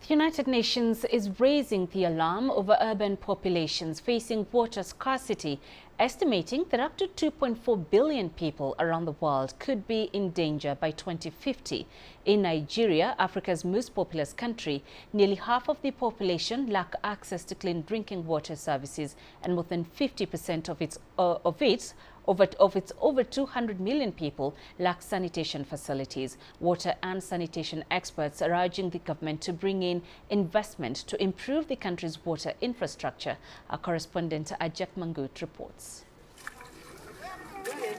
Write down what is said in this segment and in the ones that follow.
The United Nations is raising the alarm over urban populations facing water scarcity, estimating that up to 2.4 billion people around the world could be in danger by 2050. In Nigeria, Africa's most populous country, nearly half of the population lack access to clean drinking water services, and more than 50% of its over 200 million people lack sanitation facilities. Water and sanitation experts are urging the government to bring in investment to improve the country's water infrastructure. Our correspondent Ajak Mangut reports.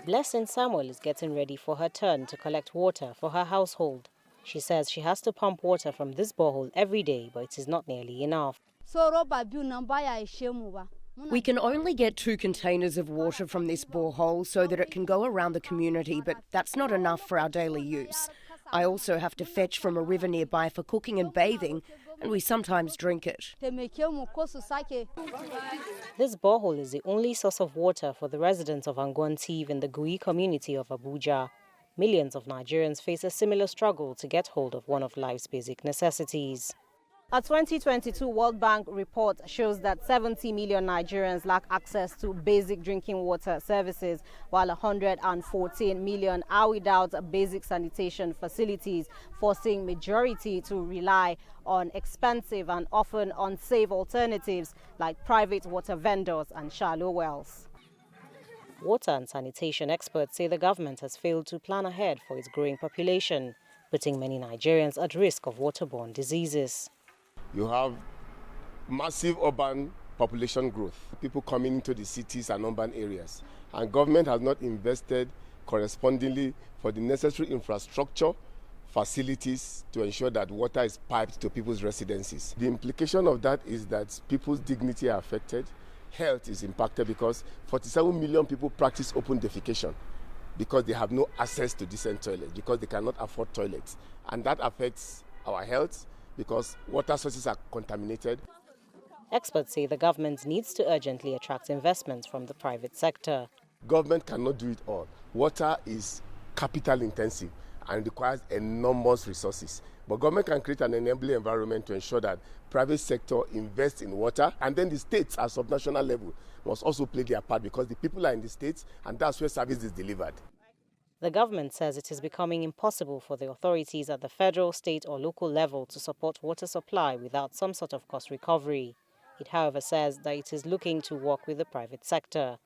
Blessing Samuel is getting ready for her turn to collect water for her household. She says she has to pump water from this borehole every day, but it is not nearly enough. We can only get 2 containers of water from this borehole so that it can go around the community, but that's not enough for our daily use. I also have to fetch from a river nearby for cooking and bathing, and we sometimes drink it. This borehole is the only source of water for the residents of Angwantive in the Gui community of Abuja. Millions of Nigerians face a similar struggle to get hold of one of life's basic necessities. A 2022 World Bank report shows that 70 million Nigerians lack access to basic drinking water services, while 114 million are without basic sanitation facilities, forcing majority to rely on expensive and often unsafe alternatives like private water vendors and shallow wells. Water and sanitation experts say the government has failed to plan ahead for its growing population, putting many Nigerians at risk of waterborne diseases. You have massive urban population growth, people coming into the cities and urban areas. And government has not invested correspondingly for the necessary infrastructure, facilities to ensure that water is piped to people's residences. The implication of that is that people's dignity are affected, health is impacted because 47 million people practice open defecation because they have no access to decent toilets, because they cannot afford toilets. And that affects our health, because water sources are contaminated. Experts say the government needs to urgently attract investments from the private sector. Government cannot do it all. Water is capital intensive and requires enormous resources. But government can create an enabling environment to ensure that private sector invests in water, and then the states at subnational level must also play their part because the people are in the states and that's where service is delivered. The government says it is becoming impossible for the authorities at the federal, state or local level to support water supply without some sort of cost recovery. It, however, says that it is looking to work with the private sector.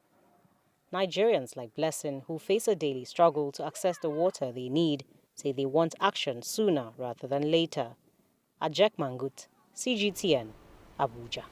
Nigerians like Blessing, who face a daily struggle to access the water they need, say they want action sooner rather than later. Ajak Mangut, CGTN, Abuja.